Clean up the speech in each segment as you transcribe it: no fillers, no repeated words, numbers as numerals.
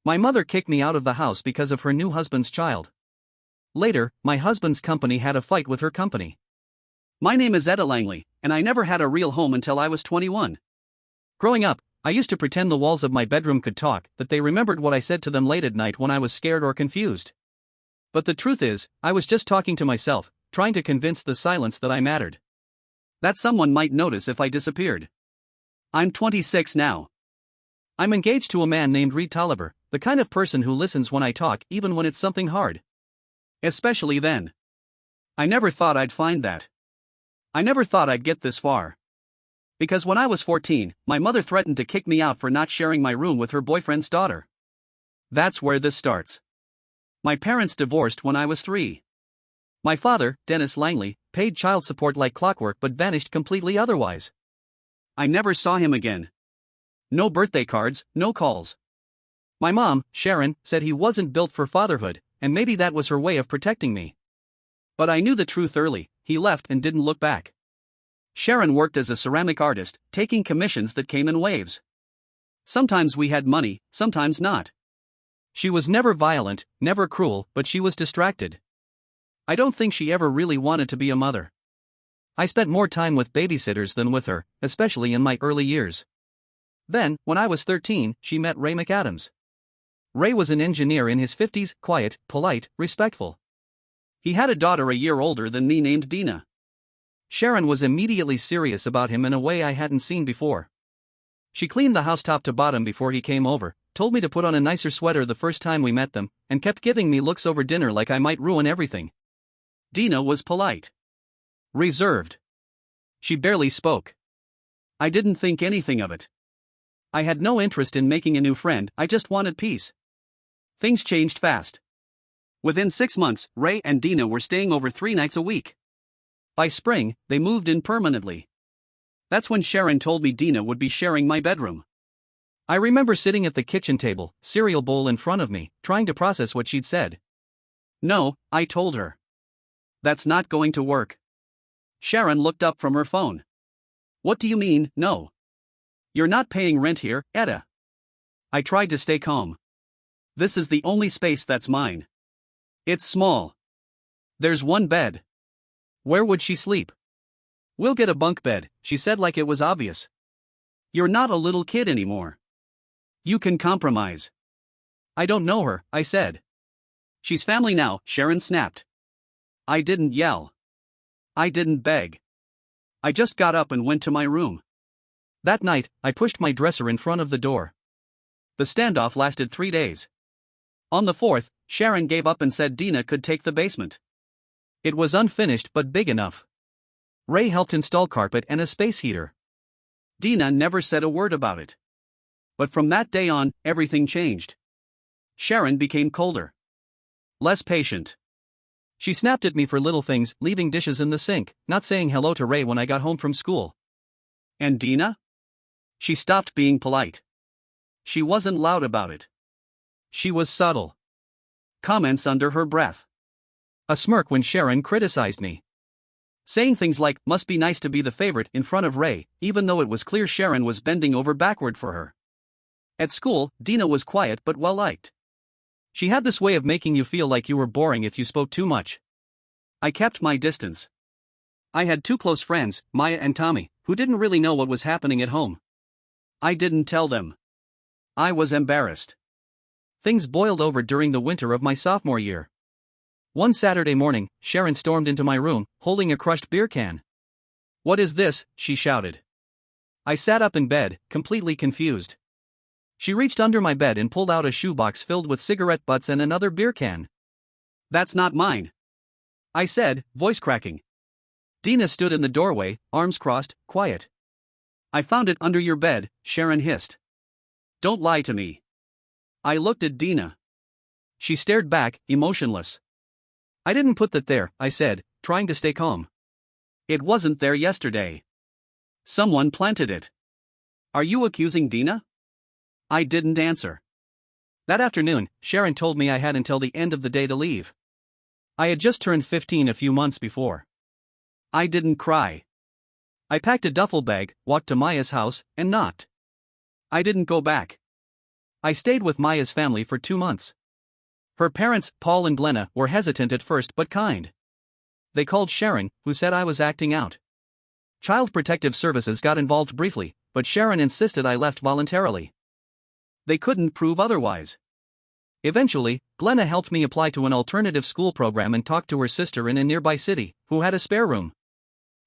My mother kicked me out of the house because of her new husband's child. Later, my husband's company had a fight with her company. My name is Etta Langley, and I never had a real home until I was 21. Growing up, I used to pretend the walls of my bedroom could talk, that they remembered what I said to them late at night when I was scared or confused. But the truth is, I was just talking to myself, trying to convince the silence that I mattered. That someone might notice if I disappeared. I'm 26 now. I'm engaged to a man named Reed Tolliver, the kind of person who listens when I talk even when it's something hard. Especially then. I never thought I'd find that. I never thought I'd get this far. Because when I was 14, my mother threatened to kick me out for not sharing my room with her boyfriend's daughter. That's where this starts. My parents divorced when I was 3. My father, Dennis Langley, paid child support like clockwork but vanished completely otherwise. I never saw him again. No birthday cards, no calls. My mom, Sharon, said he wasn't built for fatherhood, and maybe that was her way of protecting me. But I knew the truth early. He left and didn't look back. Sharon worked as a ceramic artist, taking commissions that came in waves. Sometimes we had money, sometimes not. She was never violent, never cruel, but she was distracted. I don't think she ever really wanted to be a mother. I spent more time with babysitters than with her, especially in my early years. Then, when I was 13, she met Ray McAdams. Ray was an engineer in his 50s, quiet, polite, respectful. He had a daughter a year older than me named Dina. Sharon was immediately serious about him in a way I hadn't seen before. She cleaned the house top to bottom before he came over, told me to put on a nicer sweater the first time we met them, and kept giving me looks over dinner like I might ruin everything. Dina was polite. Reserved. She barely spoke. I didn't think anything of it. I had no interest in making a new friend, I just wanted peace. Things changed fast. Within 6 months, Ray and Dina were staying over 3 nights a week. By spring, they moved in permanently. That's when Sharon told me Dina would be sharing my bedroom. I remember sitting at the kitchen table, cereal bowl in front of me, trying to process what she'd said. No, I told her. That's not going to work. Sharon looked up from her phone. What do you mean, no? You're not paying rent here, Etta. I tried to stay calm. This is the only space that's mine. It's small. There's one bed. Where would she sleep? We'll get a bunk bed, she said like it was obvious. You're not a little kid anymore. You can compromise. I don't know her, I said. She's family now, Sharon snapped. I didn't yell. I didn't beg. I just got up and went to my room. That night, I pushed my dresser in front of the door. The standoff lasted 3 days. On the 4th, Sharon gave up and said Dina could take the basement. It was unfinished but big enough. Ray helped install carpet and a space heater. Dina never said a word about it. But from that day on, everything changed. Sharon became colder. Less patient. She snapped at me for little things, leaving dishes in the sink, not saying hello to Ray when I got home from school. And Dina? She stopped being polite. She wasn't loud about it. She was subtle. Comments under her breath. A smirk when Sharon criticized me. Saying things like, must be nice to be the favorite in front of Ray, even though it was clear Sharon was bending over backward for her. At school, Dina was quiet but well-liked. She had this way of making you feel like you were boring if you spoke too much. I kept my distance. I had 2 close friends, Maya and Tommy, who didn't really know what was happening at home. I didn't tell them. I was embarrassed. Things boiled over during the winter of my sophomore year. One Saturday morning, Sharon stormed into my room, holding a crushed beer can. "What is this?" she shouted. I sat up in bed, completely confused. She reached under my bed and pulled out a shoebox filled with cigarette butts and another beer can. "That's not mine," I said, voice cracking. Dina stood in the doorway, arms crossed, quiet. "I found it under your bed," Sharon hissed. "Don't lie to me." I looked at Dina. She stared back, emotionless. "I didn't put that there," I said, trying to stay calm. "It wasn't there yesterday. Someone planted it." "Are you accusing Dina?" I didn't answer. That afternoon, Sharon told me I had until the end of the day to leave. I had just turned 15 a few months before. I didn't cry. I packed a duffel bag, walked to Maya's house, and knocked. I didn't go back. I stayed with Maya's family for 2 months. Her parents, Paul and Glenna, were hesitant at first but kind. They called Sharon, who said I was acting out. Child Protective Services got involved briefly, but Sharon insisted I left voluntarily. They couldn't prove otherwise. Eventually, Glenna helped me apply to an alternative school program and talked to her sister in a nearby city, who had a spare room.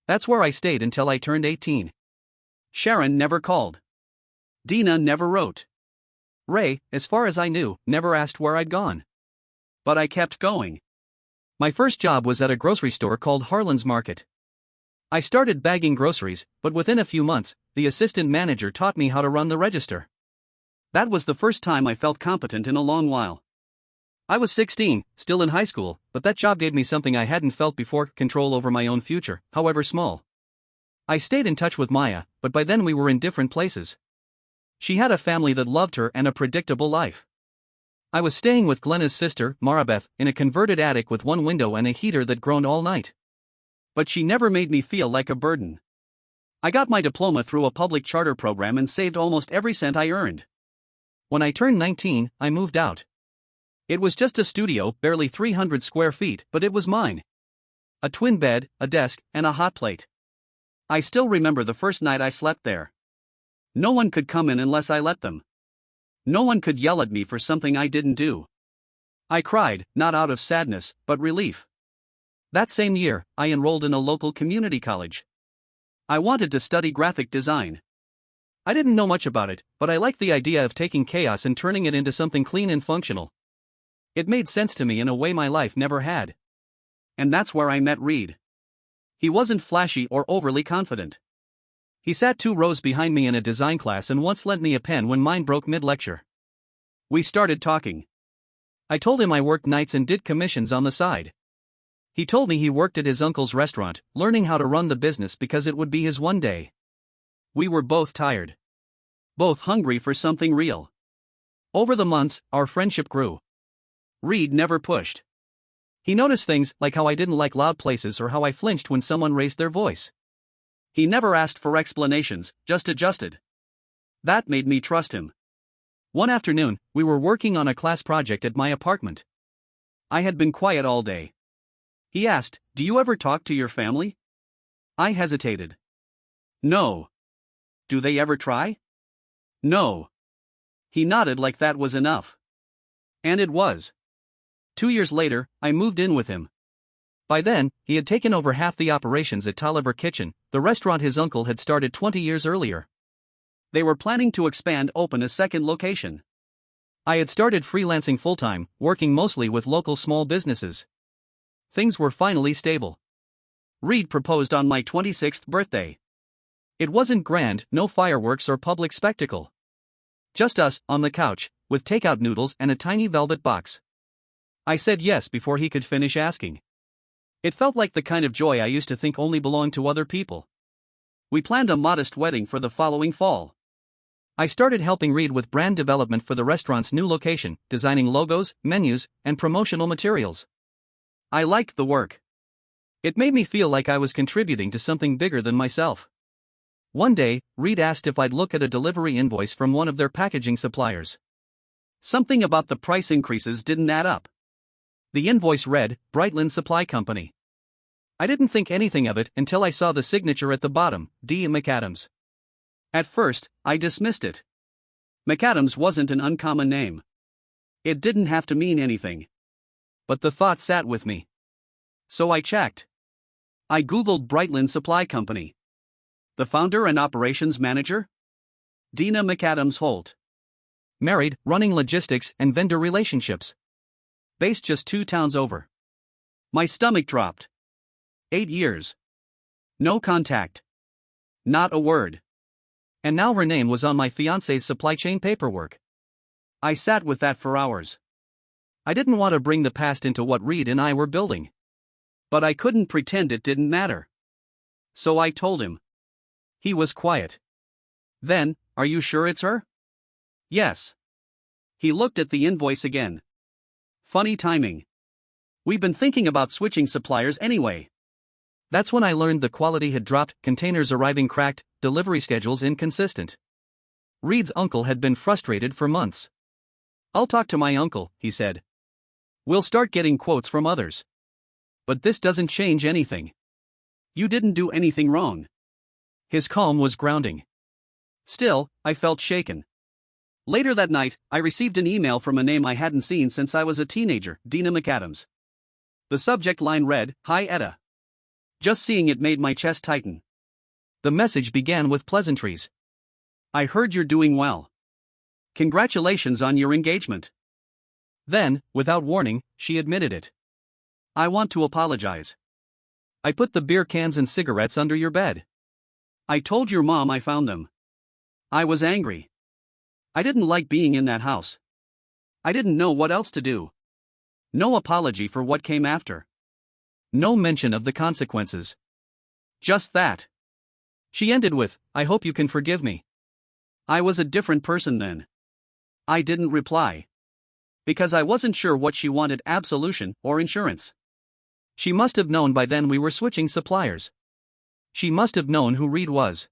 That's where I stayed until I turned 18. Sharon never called. Dina never wrote. Ray, as far as I knew, never asked where I'd gone. But I kept going. My first job was at a grocery store called Harlan's Market. I started bagging groceries, but within a few months, the assistant manager taught me how to run the register. That was the first time I felt competent in a long while. I was 16, still in high school, but that job gave me something I hadn't felt before: control over my own future, however small. I stayed in touch with Maya, but by then we were in different places. She had a family that loved her and a predictable life. I was staying with Glenna's sister, Marabeth, in a converted attic with one window and a heater that groaned all night. But she never made me feel like a burden. I got my diploma through a public charter program and saved almost every cent I earned. When I turned 19, I moved out. It was just a studio, barely 300 square feet, but it was mine. A twin bed, a desk, and a hot plate. I still remember the first night I slept there. No one could come in unless I let them. No one could yell at me for something I didn't do. I cried, not out of sadness, but relief. That same year, I enrolled in a local community college. I wanted to study graphic design. I didn't know much about it, but I liked the idea of taking chaos and turning it into something clean and functional. It made sense to me in a way my life never had. And that's where I met Reed. He wasn't flashy or overly confident. He sat 2 rows behind me in a design class and once lent me a pen when mine broke mid-lecture. We started talking. I told him I worked nights and did commissions on the side. He told me he worked at his uncle's restaurant, learning how to run the business because it would be his one day. We were both tired. Both hungry for something real. Over the months, our friendship grew. Reed never pushed. He noticed things like how I didn't like loud places or how I flinched when someone raised their voice. He never asked for explanations, just adjusted. That made me trust him. One afternoon, we were working on a class project at my apartment. I had been quiet all day. He asked, "Do you ever talk to your family?" I hesitated. "No." "Do they ever try?" "No." He nodded like that was enough. And it was. 2 years later, I moved in with him. By then, he had taken over half the operations at Tolliver Kitchen, the restaurant his uncle had started 20 years earlier. They were planning to open a second location. I had started freelancing full-time, working mostly with local small businesses. Things were finally stable. Reed proposed on my 26th birthday. It wasn't grand, no fireworks or public spectacle. Just us, on the couch, with takeout noodles and a tiny velvet box. I said yes before he could finish asking. It felt like the kind of joy I used to think only belonged to other people. We planned a modest wedding for the following fall. I started helping Reed with brand development for the restaurant's new location, designing logos, menus, and promotional materials. I liked the work. It made me feel like I was contributing to something bigger than myself. One day, Reed asked if I'd look at a delivery invoice from one of their packaging suppliers. Something about the price increases didn't add up. The invoice read, Brightland Supply Company. I didn't think anything of it until I saw the signature at the bottom, D. McAdams. At first, I dismissed it. McAdams wasn't an uncommon name. It didn't have to mean anything. But the thought sat with me. So I checked. I Googled Brightland Supply Company. The founder and operations manager? Dina McAdams Holt. Married, running logistics and vendor relationships. Based just 2 towns over. My stomach dropped. 8 years. No contact. Not a word. And now her name was on my fiancé's supply chain paperwork. I sat with that for hours. I didn't want to bring the past into what Reed and I were building. But I couldn't pretend it didn't matter. So I told him. He was quiet. Then, "Are you sure it's her?" "Yes." He looked at the invoice again. Funny timing. We've been thinking about switching suppliers anyway. That's when I learned the quality had dropped, containers arriving cracked, delivery schedules inconsistent. Reed's uncle had been frustrated for months. I'll talk to my uncle, he said. We'll start getting quotes from others. But this doesn't change anything. You didn't do anything wrong. His calm was grounding. Still, I felt shaken. Later that night, I received an email from a name I hadn't seen since I was a teenager, Dina McAdams. The subject line read, "Hi Etta." Just seeing it made my chest tighten. The message began with pleasantries. I heard you're doing well. Congratulations on your engagement. Then, without warning, she admitted it. I want to apologize. I put the beer cans and cigarettes under your bed. I told your mom I found them. I was angry. I didn't like being in that house. I didn't know what else to do. No apology for what came after. No mention of the consequences. Just that. She ended with, "I hope you can forgive me." I was a different person then. I didn't reply. Because I wasn't sure what she wanted, absolution or insurance. She must have known by then we were switching suppliers. She must have known who Reed was.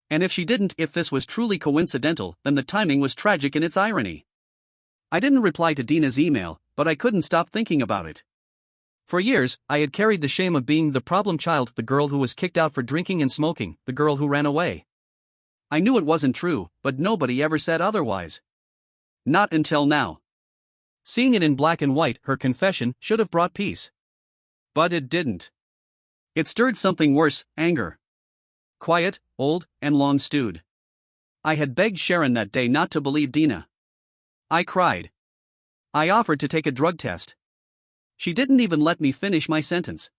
And if she didn't, if this was truly coincidental, then the timing was tragic in its irony. I didn't reply to Dina's email, but I couldn't stop thinking about it. For years, I had carried the shame of being the problem child, the girl who was kicked out for drinking and smoking, the girl who ran away. I knew it wasn't true, but nobody ever said otherwise. Not until now. Seeing it in black and white, her confession should have brought peace. But it didn't. It stirred something worse, anger. Quiet, old, and long stewed. I had begged Sharon that day not to believe Dina. I cried. I offered to take a drug test. She didn't even let me finish my sentence.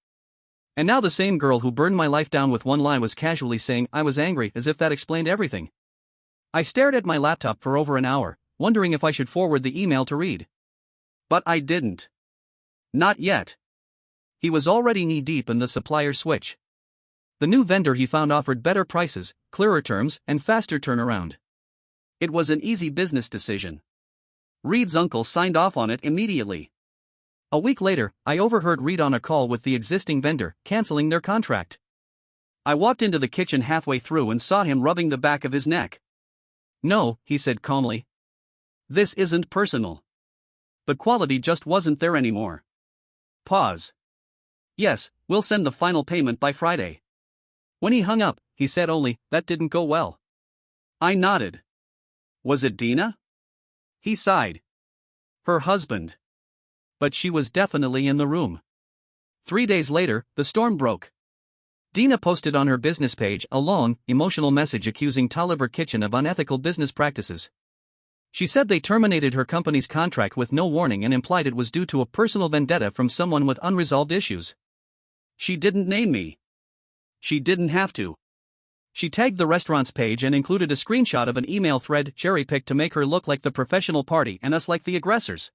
And now the same girl who burned my life down with one line was casually saying I was angry, as if that explained everything. I stared at my laptop for over an hour, wondering if I should forward the email to Reed. But I didn't. Not yet. He was already knee-deep in the supplier switch. The new vendor he found offered better prices, clearer terms, and faster turnaround. It was an easy business decision. Reed's uncle signed off on it immediately. A week later, I overheard Reed on a call with the existing vendor, canceling their contract. I walked into the kitchen halfway through and saw him rubbing the back of his neck. "No," he said calmly. "This isn't personal. The quality just wasn't there anymore." Pause. "Yes, we'll send the final payment by Friday." When he hung up, he said only, "That didn't go well." I nodded. "Was it Dina?" He sighed. "Her husband." But she was definitely in the room. 3 days later, the storm broke. Dina posted on her business page a long, emotional message accusing Tolliver Kitchen of unethical business practices. She said they terminated her company's contract with no warning and implied it was due to a personal vendetta from someone with unresolved issues. She didn't name me. She didn't have to. She tagged the restaurant's page and included a screenshot of an email thread cherry-picked to make her look like the professional party and us like the aggressors.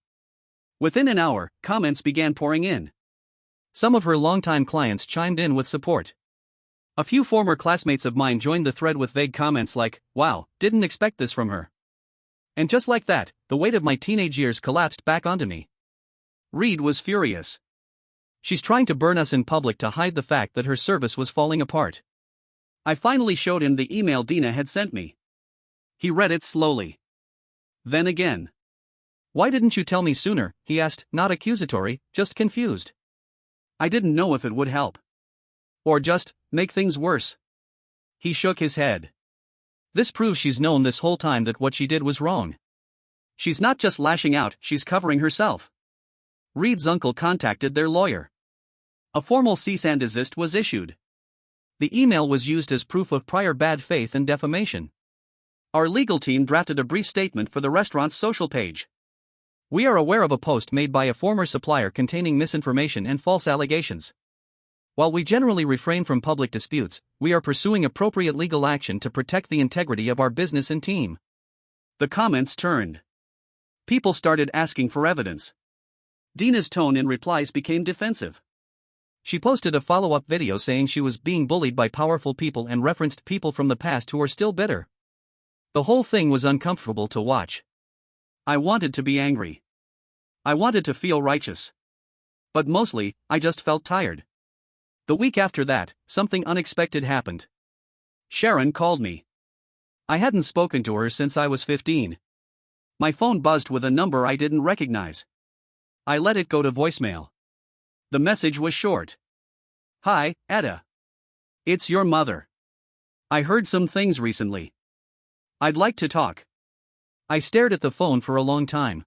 Within an hour, comments began pouring in. Some of her longtime clients chimed in with support. A few former classmates of mine joined the thread with vague comments like, "Wow, didn't expect this from her." And just like that, the weight of my teenage years collapsed back onto me. Reed was furious. "She's trying to burn us in public to hide the fact that her service was falling apart." I finally showed him the email Dina had sent me. He read it slowly. Then again. "Why didn't you tell me sooner?" he asked, not accusatory, just confused. "I didn't know if it would help. Or just make things worse." He shook his head. "This proves she's known this whole time that what she did was wrong. She's not just lashing out, she's covering herself." Reed's uncle contacted their lawyer. A formal cease and desist was issued. The email was used as proof of prior bad faith and defamation. Our legal team drafted a brief statement for the restaurant's social page. "We are aware of a post made by a former supplier containing misinformation and false allegations. While we generally refrain from public disputes, we are pursuing appropriate legal action to protect the integrity of our business and team." The comments turned. People started asking for evidence. Dina's tone in replies became defensive. She posted a follow-up video saying she was being bullied by powerful people and referenced people from the past who are still bitter. The whole thing was uncomfortable to watch. I wanted to be angry. I wanted to feel righteous. But mostly, I just felt tired. The week after that, something unexpected happened. Sharon called me. I hadn't spoken to her since I was 15. My phone buzzed with a number I didn't recognize. I let it go to voicemail. The message was short. Hi, Etta. It's your mother. I heard some things recently. I'd like to talk. I stared at the phone for a long time.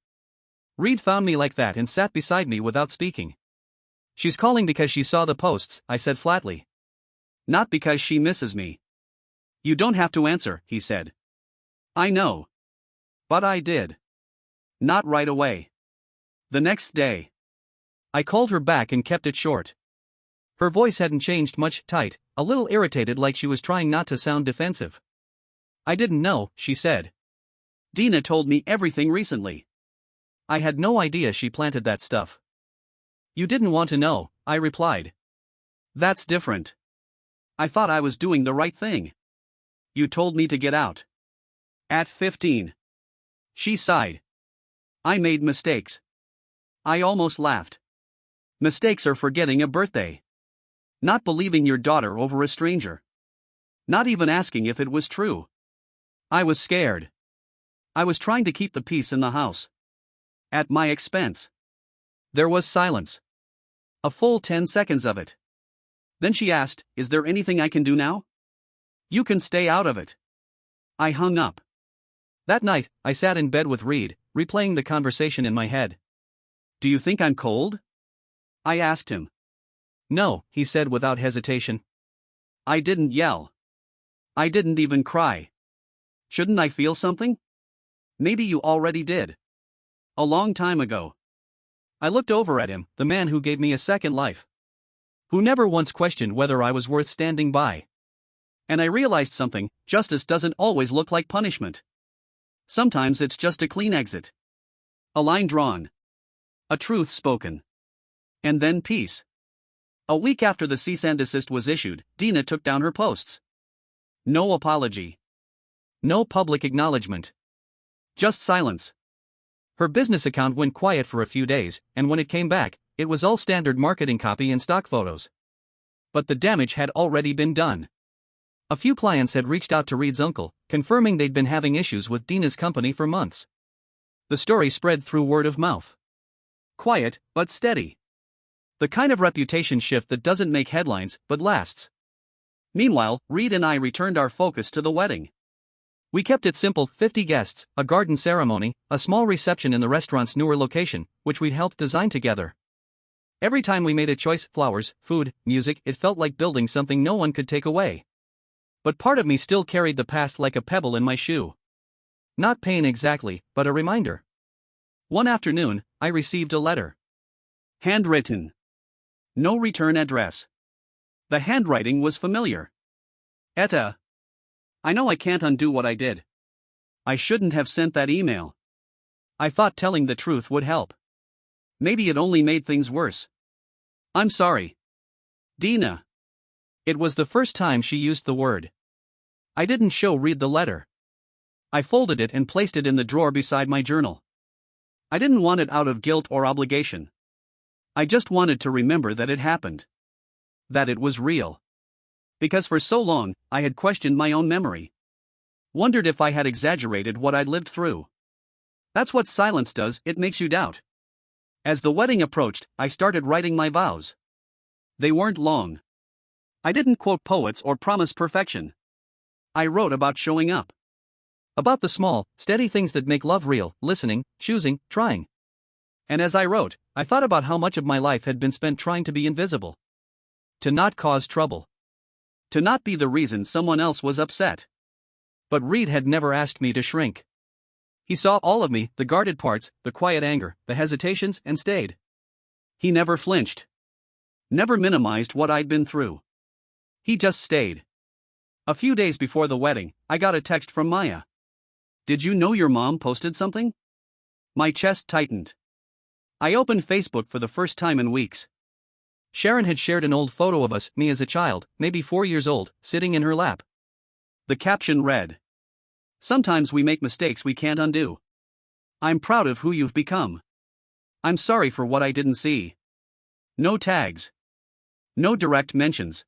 Reed found me like that and sat beside me without speaking. She's calling because she saw the posts, I said flatly. Not because she misses me. You don't have to answer, he said. I know. But I did. Not right away. The next day. I called her back and kept it short. Her voice hadn't changed much, tight, a little irritated, like she was trying not to sound defensive. I didn't know, she said. Dina told me everything recently. I had no idea she planted that stuff. You didn't want to know, I replied. That's different. I thought I was doing the right thing. You told me to get out. At 15. She sighed. I made mistakes. I almost laughed. Mistakes are forgetting a birthday. Not believing your daughter over a stranger. Not even asking if it was true. I was scared. I was trying to keep the peace in the house. At my expense. There was silence. A full 10 seconds of it. Then she asked, Is there anything I can do now? You can stay out of it. I hung up. That night, I sat in bed with Reed, replaying the conversation in my head. Do you think I'm cold? I asked him. No, he said without hesitation. I didn't yell. I didn't even cry. Shouldn't I feel something? Maybe you already did. A long time ago. I looked over at him, the man who gave me a second life. Who never once questioned whether I was worth standing by. And I realized something: justice doesn't always look like punishment. Sometimes it's just a clean exit. A line drawn. A truth spoken. And then peace. A week after the cease and desist was issued, Dina took down her posts. No apology. No public acknowledgement. Just silence. Her business account went quiet for a few days, and when it came back, it was all standard marketing copy and stock photos. But the damage had already been done. A few clients had reached out to Reed's uncle, confirming they'd been having issues with Dina's company for months. The story spread through word of mouth. Quiet, but steady. The kind of reputation shift that doesn't make headlines, but lasts. Meanwhile, Reed and I returned our focus to the wedding. We kept it simple: 50 guests, a garden ceremony, a small reception in the restaurant's newer location, which we'd helped design together. Every time we made a choice: flowers, food, music, it felt like building something no one could take away. But part of me still carried the past like a pebble in my shoe. Not pain exactly, but a reminder. One afternoon, I received a letter. Handwritten. No return address. The handwriting was familiar. Etta. I know I can't undo what I did. I shouldn't have sent that email. I thought telling the truth would help. Maybe it only made things worse. I'm sorry. Dina. It was the first time she used the word. I didn't show Reed the letter. I folded it and placed it in the drawer beside my journal. I didn't want it out of guilt or obligation. I just wanted to remember that it happened. That it was real. Because for so long, I had questioned my own memory. Wondered if I had exaggerated what I'd lived through. That's what silence does, it makes you doubt. As the wedding approached, I started writing my vows. They weren't long. I didn't quote poets or promise perfection. I wrote about showing up. About the small, steady things that make love real: listening, choosing, trying. And as I wrote, I thought about how much of my life had been spent trying to be invisible. To not cause trouble. To not be the reason someone else was upset. But Reed had never asked me to shrink. He saw all of me, the guarded parts, the quiet anger, the hesitations, and stayed. He never flinched. Never minimized what I'd been through. He just stayed. A few days before the wedding, I got a text from Maya. Did you know your mom posted something? My chest tightened. I opened Facebook for the first time in weeks. Sharon had shared an old photo of us, me as a child, maybe 4 years old, sitting in her lap. The caption read, "Sometimes we make mistakes we can't undo. I'm proud of who you've become. I'm sorry for what I didn't see." No tags. No direct mentions.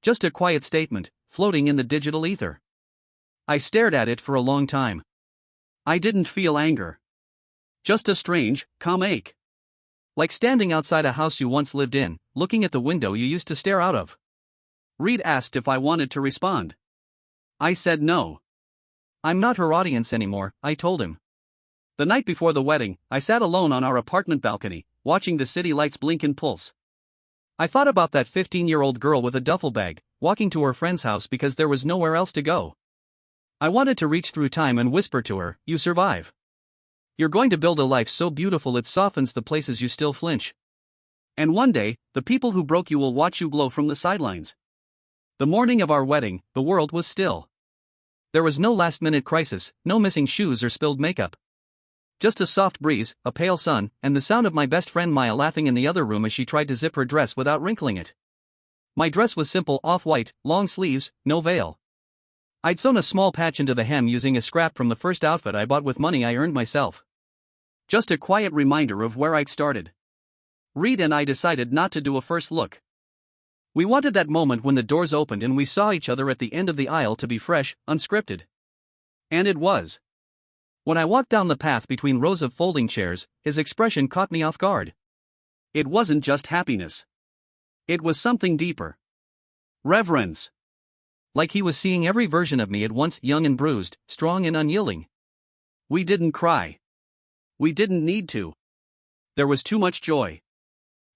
Just a quiet statement, floating in the digital ether. I stared at it for a long time. I didn't feel anger. Just a strange, calm ache. Like standing outside a house you once lived in, looking at the window you used to stare out of. Reed asked if I wanted to respond. I said no. I'm not her audience anymore, I told him. The night before the wedding, I sat alone on our apartment balcony, watching the city lights blink and pulse. I thought about that 15-year-old girl with a duffel bag, walking to her friend's house because there was nowhere else to go. I wanted to reach through time and whisper to her, "You survive. You're going to build a life so beautiful it softens the places you still flinch. And one day, the people who broke you will watch you glow from the sidelines." The morning of our wedding, the world was still. There was no last-minute crisis, no missing shoes or spilled makeup. Just a soft breeze, a pale sun, and the sound of my best friend Maya laughing in the other room as she tried to zip her dress without wrinkling it. My dress was simple off-white, long sleeves, no veil. I'd sewn a small patch into the hem using a scrap from the first outfit I bought with money I earned myself. Just a quiet reminder of where I'd started. Reed and I decided not to do a first look. We wanted that moment when the doors opened and we saw each other at the end of the aisle to be fresh, unscripted. And it was. When I walked down the path between rows of folding chairs, his expression caught me off guard. It wasn't just happiness. It was something deeper. Reverence. Like he was seeing every version of me at once, young and bruised, strong and unyielding. We didn't cry. We didn't need to. There was too much joy.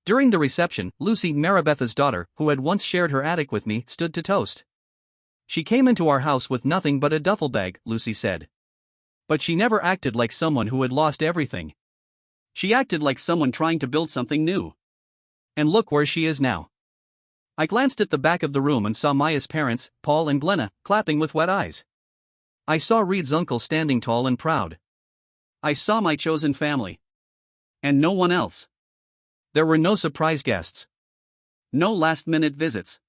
During the reception, Lucy, Maribetha's daughter, who had once shared her attic with me, stood to toast. She came into our house with nothing but a duffel bag, Lucy said. But she never acted like someone who had lost everything. She acted like someone trying to build something new. And look where she is now. I glanced at the back of the room and saw Maya's parents, Paul and Glenna, clapping with wet eyes. I saw Reed's uncle standing tall and proud. I saw my chosen family. And no one else. There were no surprise guests. No last-minute visits.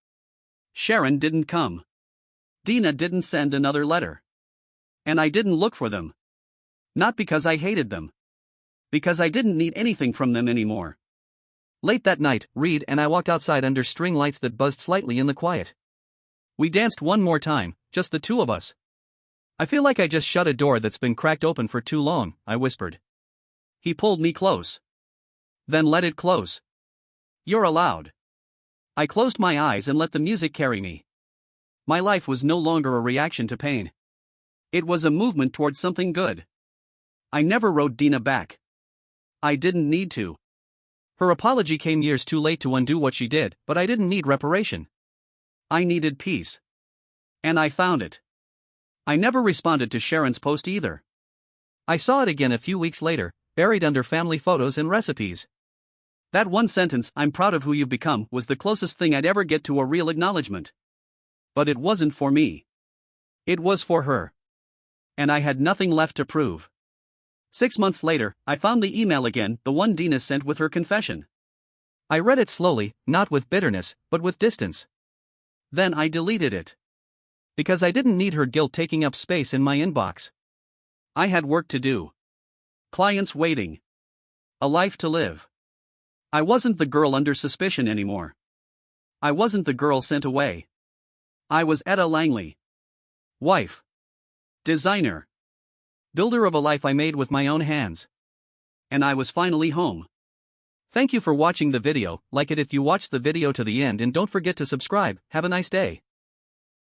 Sharon didn't come. Dina didn't send another letter. And I didn't look for them. Not because I hated them. Because I didn't need anything from them anymore. Late that night, Reed and I walked outside under string lights that buzzed slightly in the quiet. We danced one more time, just the two of us. I feel like I just shut a door that's been cracked open for too long, I whispered. He pulled me close. Then let it close. You're allowed. I closed my eyes and let the music carry me. My life was no longer a reaction to pain. It was a movement towards something good. I never wrote Dina back. I didn't need to. Her apology came years too late to undo what she did, but I didn't need reparation. I needed peace. And I found it. I never responded to Sharon's post either. I saw it again a few weeks later, buried under family photos and recipes. That one sentence, "I'm proud of who you've become," was the closest thing I'd ever get to a real acknowledgement. But it wasn't for me. It was for her. And I had nothing left to prove. 6 months later, I found the email again, the one Dina sent with her confession. I read it slowly, not with bitterness, but with distance. Then I deleted it. Because I didn't need her guilt taking up space in my inbox. I had work to do. Clients waiting. A life to live. I wasn't the girl under suspicion anymore. I wasn't the girl sent away. I was Etta Langley. Wife. Designer. Builder of a life I made with my own hands. And I was finally home. Thank you for watching the video. Like it if you watched the video to the end and don't forget to subscribe. Have a nice day.